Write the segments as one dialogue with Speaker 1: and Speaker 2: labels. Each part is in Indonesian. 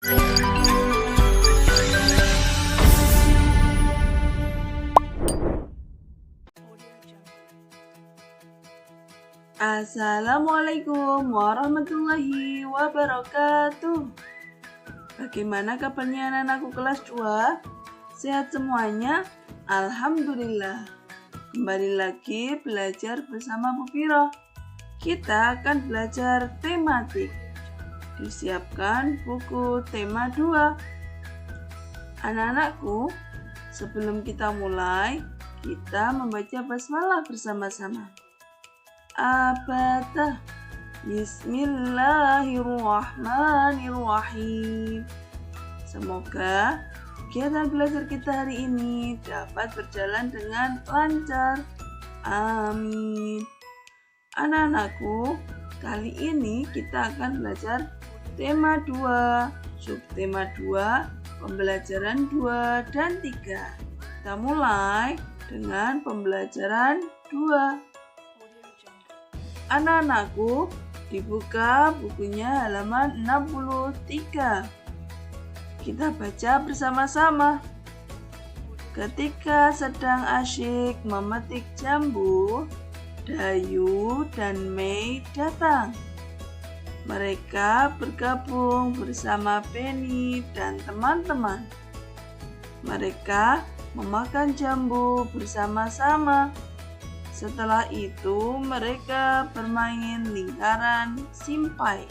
Speaker 1: Assalamualaikum warahmatullahi wabarakatuh. Bagaimana kabarnya anak-anakku kelas 2? Sehat semuanya? Alhamdulillah. Kembali lagi belajar bersama Bu Viro. Kita akan belajar tematik. Disiapkan buku tema 2. Anak-anakku, sebelum kita mulai, kita membaca basmalah bersama-sama. Abata. Bismillahirrahmanirrahim. Semoga kegiatan belajar kita hari ini dapat berjalan dengan lancar. Amin. Anak-anakku, kali ini kita akan belajar tema 2, subtema 2, pembelajaran 2 dan 3. Kita mulai dengan pembelajaran 2. Anak-anakku, dibuka bukunya halaman 63. Kita baca bersama-sama. Ketika sedang asyik memetik jambu, Dayu dan Mei datang. Mereka bergabung bersama Penny dan teman-teman. Mereka memakan jambu bersama-sama. Setelah itu mereka bermain lingkaran simpai.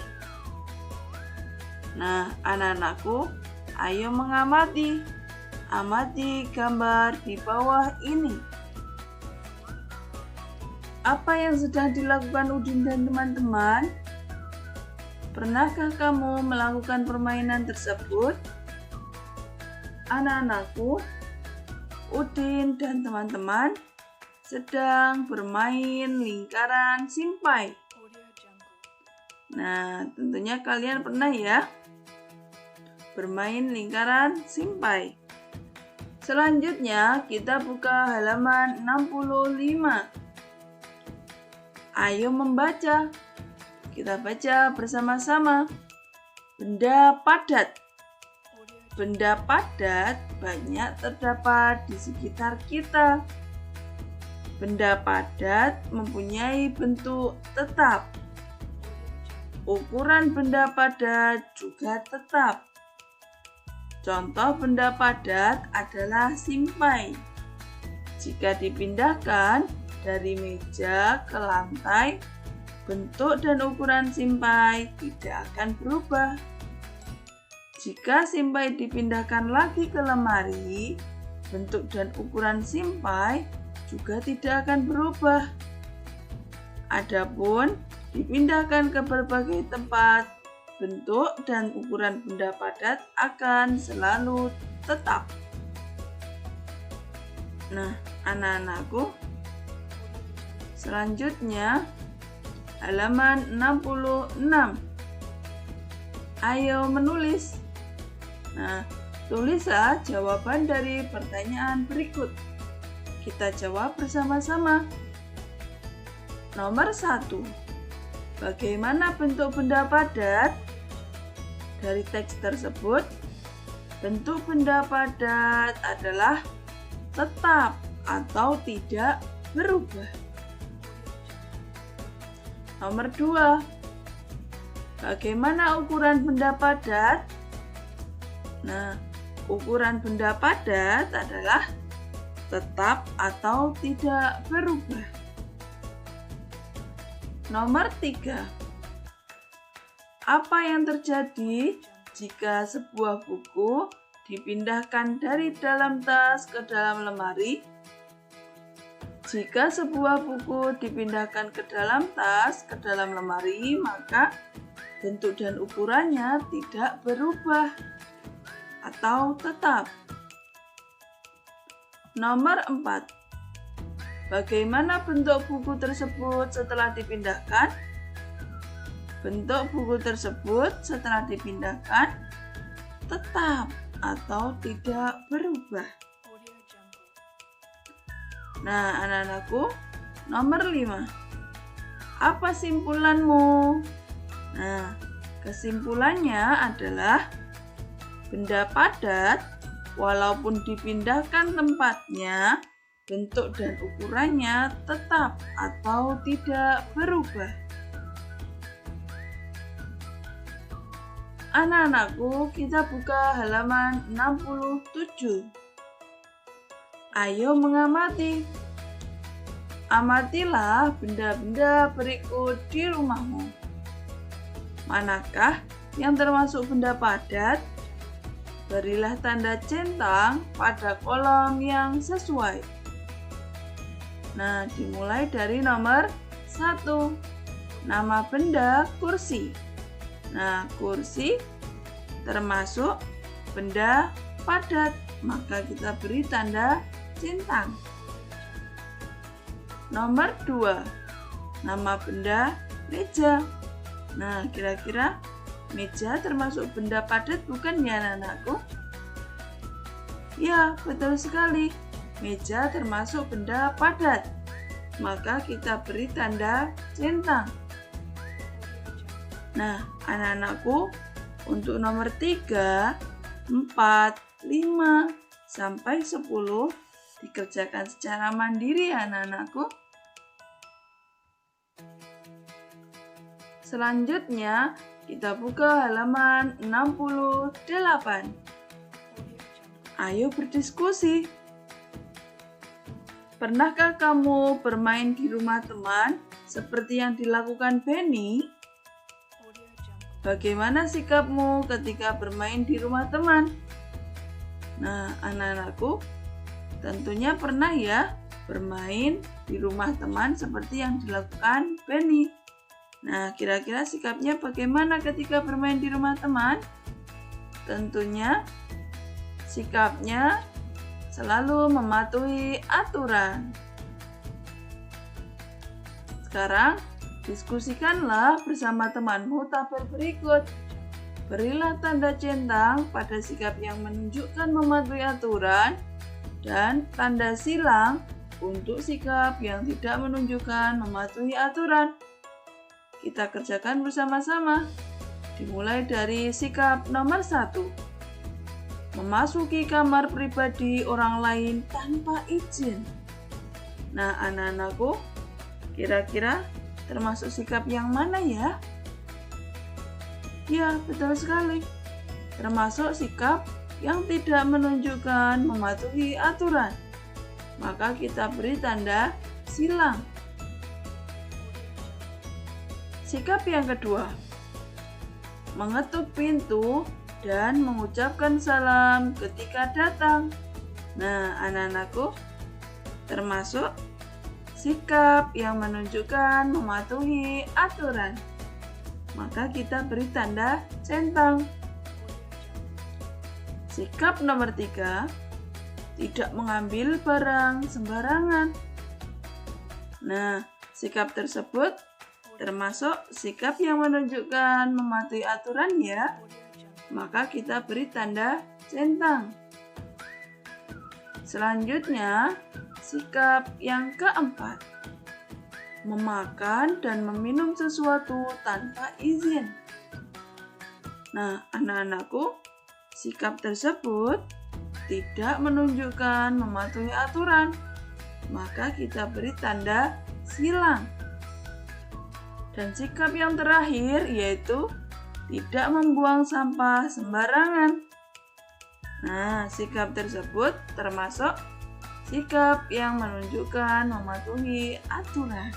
Speaker 1: Nah, anak-anakku, ayo mengamati. Amati gambar di bawah ini. Apa yang sedang dilakukan Udin dan teman-teman? Pernahkah kamu melakukan permainan tersebut? Anak-anakku, Udin dan teman-teman sedang bermain lingkaran simpai. Nah, tentunya kalian pernah ya bermain lingkaran simpai. Selanjutnya kita buka halaman 65. Ayo membaca. Kita baca bersama-sama. Benda padat. Benda padat banyak terdapat di sekitar kita. Benda padat mempunyai bentuk tetap. Ukuran benda padat juga tetap. Contoh benda padat adalah simpai. Jika dipindahkan dari meja ke lantai, bentuk dan ukuran simpai tidak akan berubah. Jika simpai dipindahkan lagi ke lemari, bentuk dan ukuran simpai juga tidak akan berubah. Adapun dipindahkan ke berbagai tempat, bentuk dan ukuran benda padat akan selalu tetap. Nah, anak-anakku, selanjutnya halaman 66. Ayo menulis. Nah, tulislah jawaban dari pertanyaan berikut. Kita jawab bersama-sama. Nomor 1. Bagaimana bentuk benda padat? Dari teks tersebut, bentuk benda padat adalah tetap atau tidak berubah. Nomor 2. Bagaimana ukuran benda padat? Nah, ukuran benda padat adalah tetap atau tidak berubah. Nomor 3. Apa yang terjadi jika sebuah buku dipindahkan dari dalam tas ke dalam lemari? Jika sebuah buku dipindahkan ke dalam tas, ke dalam lemari, maka bentuk dan ukurannya tidak berubah atau tetap. Nomor 4. Bagaimana bentuk buku tersebut setelah dipindahkan? Bentuk buku tersebut setelah dipindahkan tetap atau tidak berubah. Nah, anak-anakku, nomor 5. Apa simpulanmu? Nah, kesimpulannya adalah Benda padat, walaupun dipindahkan tempatnya, bentuk dan ukurannya tetap atau tidak berubah. Anak-anakku, kita buka halaman 67. Ayo mengamati. Amatilah benda-benda berikut di rumahmu. Manakah yang termasuk benda padat? Berilah tanda centang pada kolom yang sesuai. Nah, dimulai dari nomor 1. Nama benda kursi. Nah, kursi termasuk benda padat, maka kita beri tanda centang. Nomor 2. Nama benda meja. Nah, kira-kira meja termasuk benda padat bukan ya anak-anakku? Ya, betul sekali. Meja termasuk benda padat. Maka kita beri tanda centang. Nah, anak-anakku, untuk nomor 3, 4, 5, sampai 10 dikerjakan secara mandiri ya anak-anakku. Selanjutnya, kita buka halaman 68. Ayo berdiskusi. Pernahkah kamu bermain di rumah teman seperti yang dilakukan Benny? Bagaimana sikapmu ketika bermain di rumah teman? Nah, anak-anakku, tentunya pernah ya bermain di rumah teman seperti yang dilakukan Benny. Nah, kira-kira sikapnya bagaimana ketika bermain di rumah teman? Tentunya sikapnya selalu mematuhi aturan. Sekarang, diskusikanlah bersama temanmu tabel berikut. Berilah tanda centang pada sikap yang menunjukkan mematuhi aturan dan tanda silang untuk sikap yang tidak menunjukkan mematuhi aturan. Kita kerjakan bersama-sama. Dimulai dari sikap nomor 1. Memasuki kamar pribadi orang lain tanpa izin. Nah, anak-anakku, kira-kira termasuk sikap yang mana ya? Ya, betul sekali. Termasuk sikap yang tidak menunjukkan mematuhi aturan. Maka kita beri tanda silang. Sikap yang kedua, mengetuk pintu dan mengucapkan salam ketika datang. Nah, anak-anakku, termasuk sikap yang menunjukkan mematuhi aturan. Maka kita beri tanda centang. Sikap nomor 3, tidak mengambil barang sembarangan. Nah, sikap tersebut termasuk sikap yang menunjukkan mematuhi aturan ya. Maka kita beri tanda centang. Selanjutnya, sikap yang keempat, memakan dan meminum sesuatu tanpa izin. Nah, anak-anakku, sikap tersebut tidak menunjukkan mematuhi aturan. Maka kita beri tanda silang. Dan sikap yang terakhir yaitu tidak membuang sampah sembarangan. Nah, sikap tersebut termasuk sikap yang menunjukkan mematuhi aturan.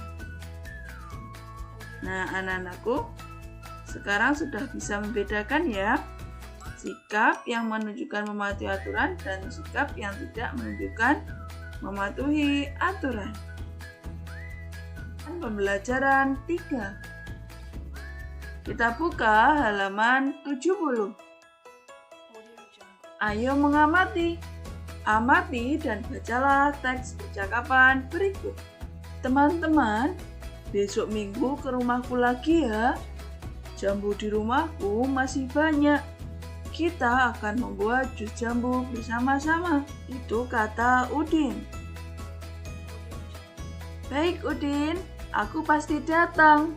Speaker 1: Nah, anak-anakku, sekarang sudah bisa membedakan ya sikap yang menunjukkan mematuhi aturan dan sikap yang tidak menunjukkan mematuhi aturan. Pembelajaran 3. Kita buka halaman 70. Ayo mengamati. Amati dan bacalah teks percakapan berikut. Teman-teman, besok minggu ke rumahku lagi ya. Jambu di rumahku masih banyak. Kita akan membuat jus jambu bersama-sama. Itu kata Udin. Baik Udin, aku pasti datang.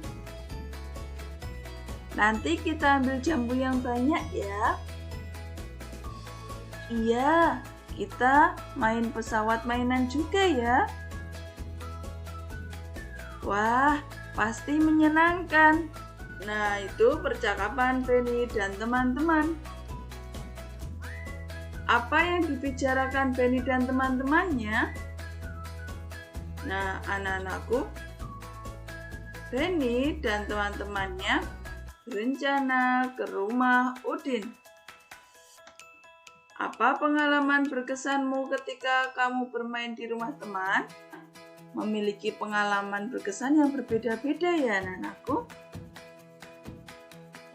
Speaker 1: Nanti kita ambil jambu yang banyak ya. Iya, kita main pesawat mainan juga ya. Wah, pasti menyenangkan. Nah, itu percakapan Penny dan teman-teman. Apa yang dibicarakan Penny dan teman-temannya? Nah, anak-anakku, Penny dan teman-temannya berencana ke rumah Udin. Apa pengalaman berkesanmu ketika kamu bermain di rumah teman? Memiliki pengalaman berkesan yang berbeda-beda ya anak-anakku.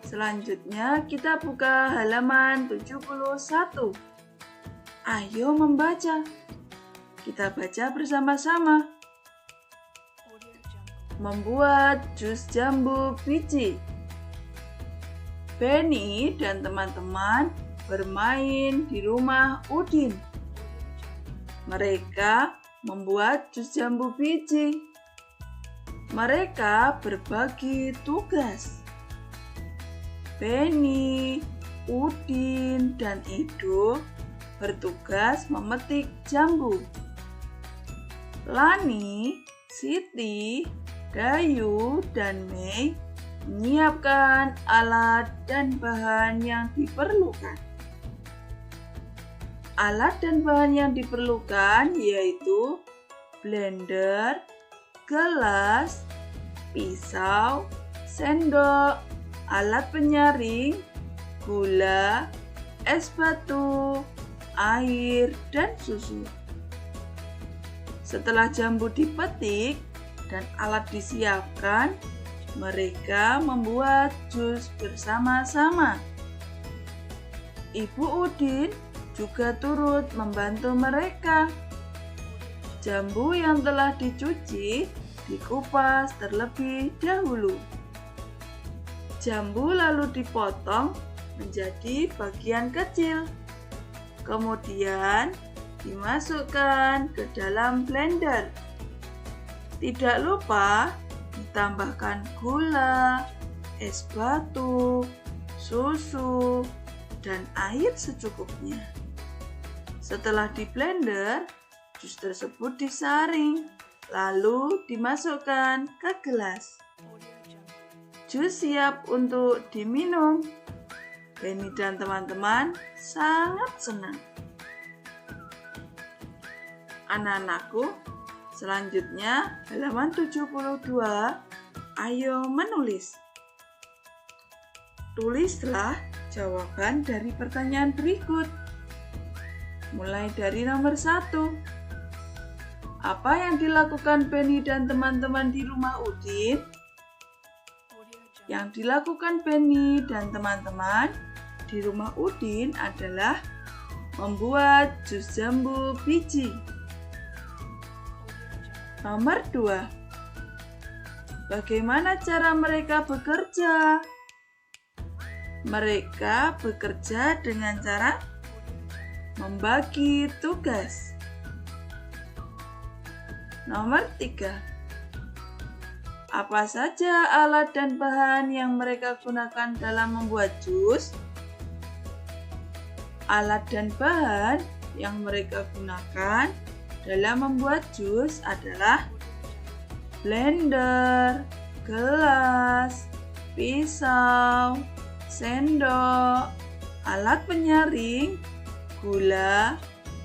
Speaker 1: Selanjutnya kita buka halaman 71. Ayo membaca. Kita baca bersama-sama. Membuat jus jambu biji. Penny dan teman-teman bermain di rumah Udin. Mereka membuat jus jambu biji. Mereka berbagi tugas. Penny, Udin, dan Edo bertugas memetik jambu. Lani, Siti, Dayu, dan Mei menyiapkan alat dan bahan yang diperlukan. Alat dan bahan yang diperlukan yaitu blender, gelas, pisau, sendok, alat penyaring, gula, es batu, air, dan susu. Setelah jambu dipetik dan alat disiapkan, mereka membuat jus bersama-sama. Ibu Udin juga turut membantu mereka. Jambu yang telah dicuci dikupas terlebih dahulu. Jambu lalu dipotong menjadi bagian kecil. Kemudian dimasukkan ke dalam blender. Tidak lupa ditambahkan gula, es batu, susu, dan air secukupnya. Setelah di blender, jus tersebut disaring, lalu dimasukkan ke gelas. Jus siap untuk diminum. Penny dan teman-teman sangat senang. Anak-anakku, selanjutnya halaman 72, ayo menulis. Tulislah jawaban dari pertanyaan berikut. Mulai dari nomor 1. Apa yang dilakukan Penny dan teman-teman di rumah Udin? Yang dilakukan Penny dan teman-teman di rumah Udin adalah membuat jus jambu biji. Nomor 2. Bagaimana cara mereka bekerja? Mereka bekerja dengan cara membagi tugas. Nomor 3. Apa saja alat dan bahan yang mereka gunakan dalam membuat jus? Alat dan bahan yang mereka gunakan dalam membuat jus adalah blender, gelas, pisau, sendok, alat penyaring, gula,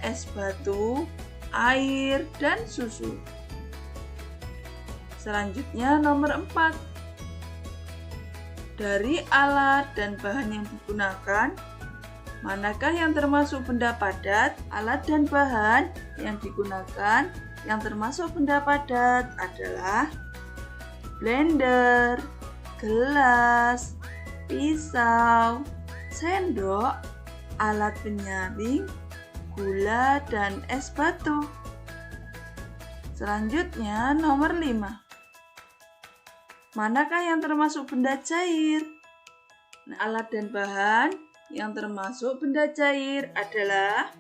Speaker 1: es batu, air, dan susu. Selanjutnya nomor 4. Dari alat dan bahan yang digunakan, manakah yang termasuk benda padat? Alat dan bahan yang digunakan yang termasuk benda padat adalah blender, gelas, pisau, sendok, alat penyaring, gula, dan es batu. Selanjutnya nomor 5. Manakah yang termasuk benda cair? Nah, alat dan bahan yang termasuk benda cair adalah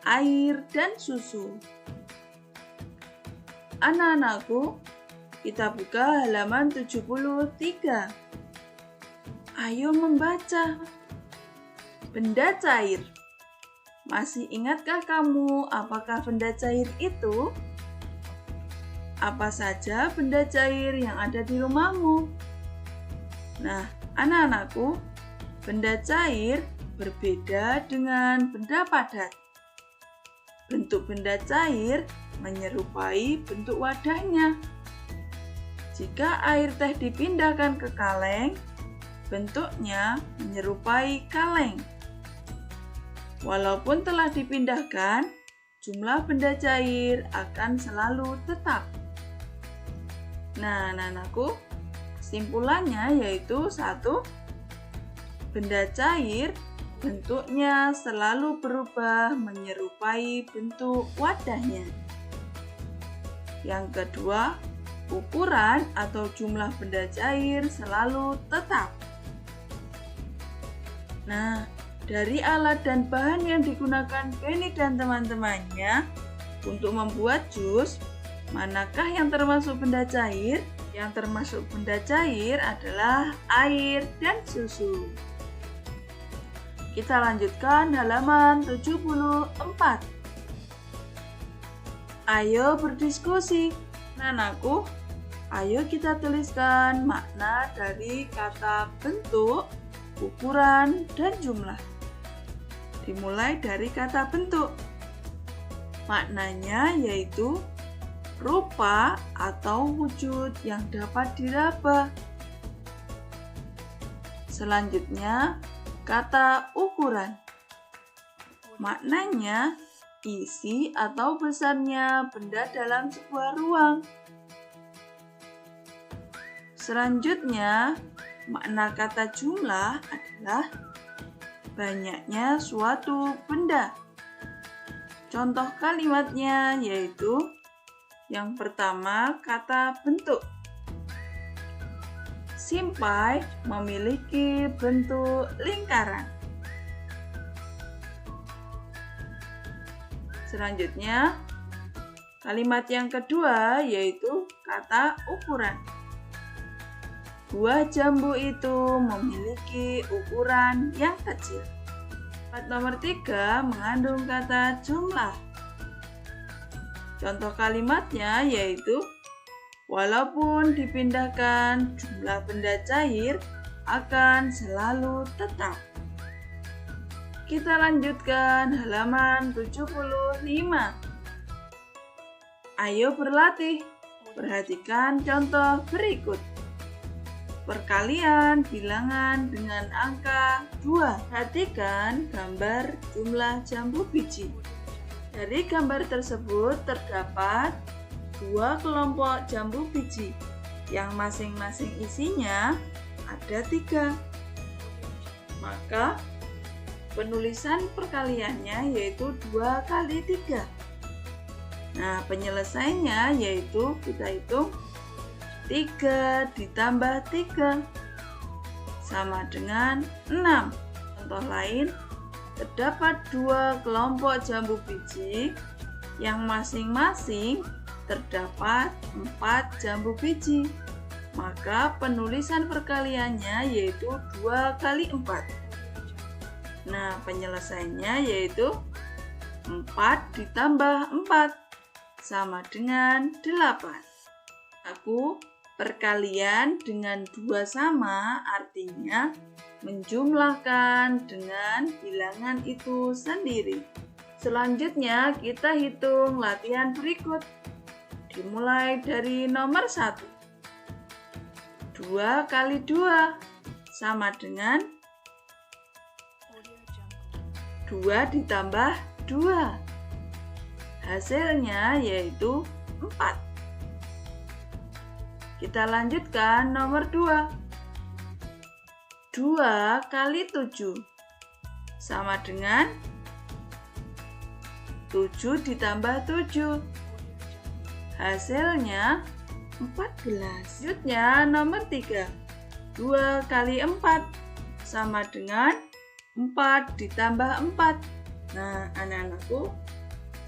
Speaker 1: air dan susu. Anak-anakku, kita buka halaman 73. Ayo membaca. Benda cair. Masih ingatkah kamu apakah benda cair itu? Apa saja benda cair yang ada di rumahmu? Nah, anak-anakku, benda cair berbeda dengan benda padat. Bentuk benda cair menyerupai bentuk wadahnya. Jika air teh dipindahkan ke kaleng, bentuknya menyerupai kaleng. Walaupun telah dipindahkan, jumlah benda cair akan selalu tetap. Nah, anak-anakku, kesimpulannya yaitu 1. Benda cair bentuknya selalu berubah menyerupai bentuk wadahnya. Yang kedua, ukuran atau jumlah benda cair selalu tetap. Nah, dari alat dan bahan yang digunakan Benny dan teman-temannya untuk membuat jus, manakah yang termasuk benda cair? Yang termasuk benda cair adalah air dan susu. Kita lanjutkan halaman 74. Ayo berdiskusi. Nanaku, ayo kita tuliskan makna dari kata bentuk, ukuran, dan jumlah. Dimulai dari kata bentuk. Maknanya yaitu rupa atau wujud yang dapat diraba. Selanjutnya, kata ukuran. Maknanya isi atau besarnya benda dalam sebuah ruang. Selanjutnya, makna kata jumlah adalah banyaknya suatu benda. Contoh kalimatnya yaitu yang pertama kata bentuk. Simpai memiliki bentuk lingkaran. Selanjutnya, kalimat yang kedua yaitu kata ukuran. Buah jambu itu memiliki ukuran yang kecil. Kalimat nomor 3 mengandung kata jumlah. Contoh kalimatnya yaitu walaupun dipindahkan, jumlah benda cair akan selalu tetap. Kita lanjutkan halaman 75. Ayo berlatih. Perhatikan contoh berikut. Perkalian bilangan dengan angka 2. Perhatikan gambar jumlah jambu biji. Dari gambar tersebut terdapat 2 kelompok jambu biji yang masing-masing isinya ada 3. Maka penulisan perkaliannya yaitu 2 kali 3. Nah, penyelesaiannya yaitu kita hitung 3 ditambah 3 sama dengan 6. Contoh lain, terdapat 2 kelompok jambu biji yang masing-masing terdapat 4 jambu biji. Maka penulisan perkaliannya yaitu 2 kali 4. Nah, penyelesaiannya yaitu 4 ditambah 4 sama dengan 8. Perkalian dengan 2 sama artinya menjumlahkan dengan bilangan itu sendiri. Selanjutnya kita hitung latihan berikut. Dimulai dari nomor 1. 2 kali 2 sama dengan 2 ditambah 2. Hasilnya yaitu 4. Kita lanjutkan nomor 2. 2 kali 7 sama dengan 7 ditambah 7. Hasilnya 14. Selanjutnya nomor 3. 2 kali 4 sama dengan 4 ditambah 4. Nah, anak-anakku,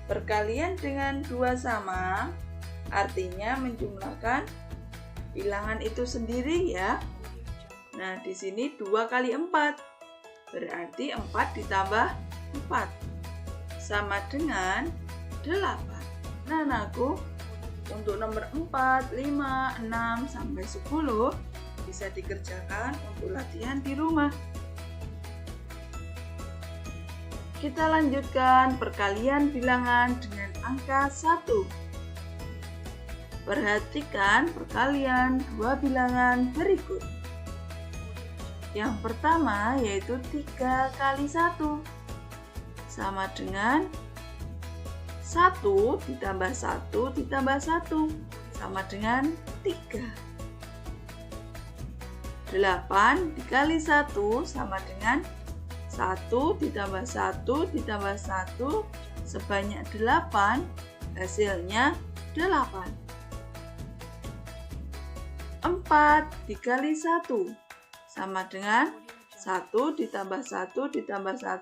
Speaker 1: perkalian dengan 2 sama artinya menjumlahkan bilangan itu sendiri ya. Nah, di sini 2 kali 4 berarti 4 ditambah 4. sama dengan 8. Nah, anakku, untuk nomor 4, 5, 6, sampai 10 bisa dikerjakan untuk latihan di rumah. Kita lanjutkan perkalian bilangan dengan angka 1. Perhatikan perkalian dua bilangan berikut. Yang pertama yaitu 3 kali 1 sama dengan 1 ditambah 1 ditambah 1 sama dengan 3. 8 dikali 1 sama dengan 1 ditambah 1 ditambah 1 sebanyak 8, hasilnya 8. 4 dikali 1 sama dengan 1 ditambah 1 ditambah 1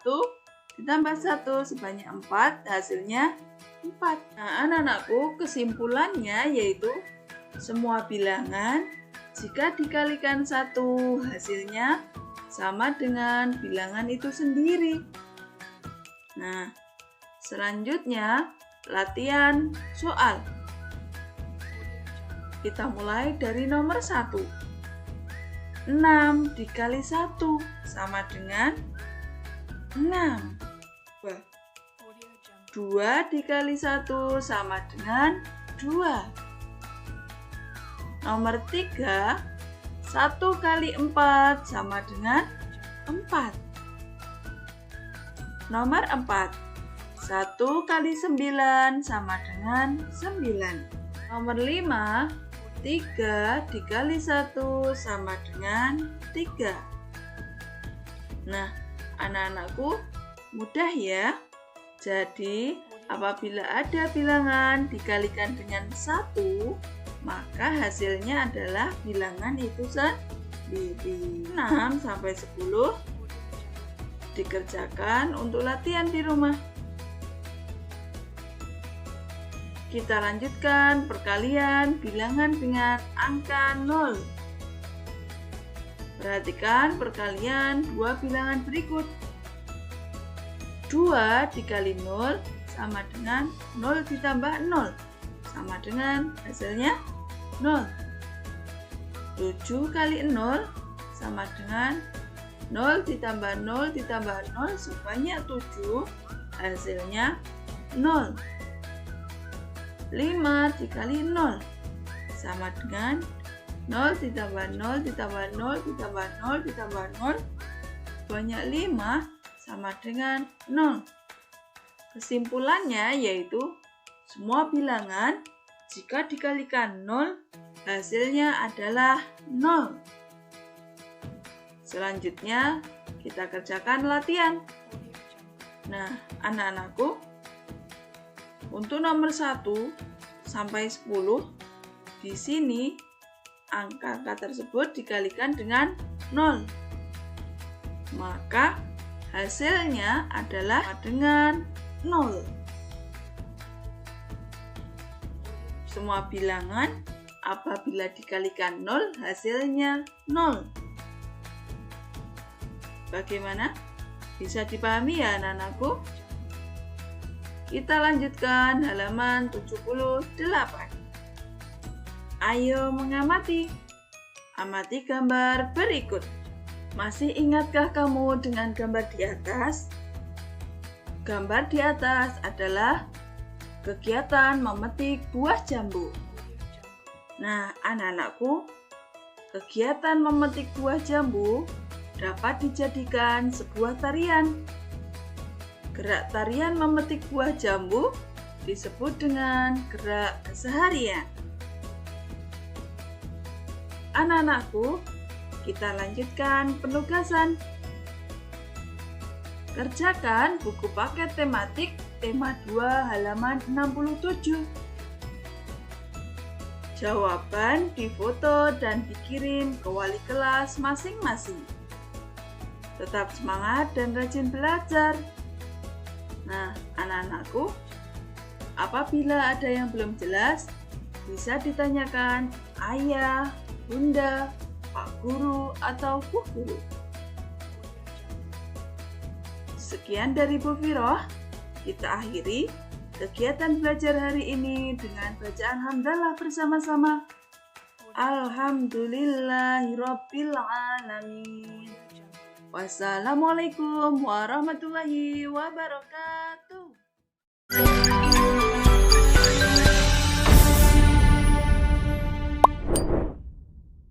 Speaker 1: ditambah 1 sebanyak 4, hasilnya 4. Nah, anak-anakku, kesimpulannya yaitu semua bilangan jika dikalikan 1 hasilnya sama dengan bilangan itu sendiri. Nah, selanjutnya latihan soal. Kita mulai dari nomor 1. 6 dikali 1 sama dengan 6. 2 dikali 1 sama dengan 2. Nomor 3, 1 kali 4 sama dengan 4. Nomor 4, 1 kali 9 sama dengan 9. Nomor 5, 3 dikali 1 sama dengan 3. Nah, anak-anakku, mudah ya. Jadi, apabila ada bilangan dikalikan dengan 1, maka hasilnya adalah bilangan itu sendiri. 6 sampai 10 dikerjakan untuk latihan di rumah. Kita lanjutkan perkalian bilangan dengan angka 0. Perhatikan perkalian dua bilangan berikut. 2 dikali 0 sama dengan 0 ditambah 0 sama dengan hasilnya 0. 7 kali 0 sama dengan 0 ditambah 0 ditambah 0 sebanyak 7, hasilnya 0. 5 dikali 0 sama dengan 0 ditambah 0 ditambah 0 ditambah 0 ditambah 0 sebanyak 5 sama dengan 0. Kesimpulannya yaitu semua bilangan jika dikalikan 0 hasilnya adalah 0. Selanjutnya kita kerjakan latihan. Nah, anak-anakku, untuk nomor 1 sampai 10 di sini angka-angka tersebut dikalikan dengan 0. Maka hasilnya adalah dengan 0. Semua bilangan apabila dikalikan 0 hasilnya 0. Bagaimana? Bisa dipahami ya anak-anakku? Kita lanjutkan halaman 78. Ayo mengamati. Amati gambar berikut. Masih ingatkah kamu dengan gambar di atas? Gambar di atas adalah kegiatan memetik buah jambu. Nah, anak-anakku, kegiatan memetik buah jambu dapat dijadikan sebuah tarian. Gerak tarian memetik buah jambu disebut dengan gerak keseharian. Anak-anakku, kita lanjutkan penugasan. Kerjakan buku paket tematik tema 2 halaman 67. Jawaban difoto dan dikirim ke wali kelas masing-masing. Tetap semangat dan rajin belajar. Nah, anak-anakku, apabila ada yang belum jelas, bisa ditanyakan ayah, bunda, pak guru, atau bu guru. Sekian dari Bu Firoh. Kita akhiri kegiatan belajar hari ini dengan bacaan hamdalah bersama-sama. Alhamdulillahirabbil alamin. Wassalamualaikum warahmatullahi wabarakatuh.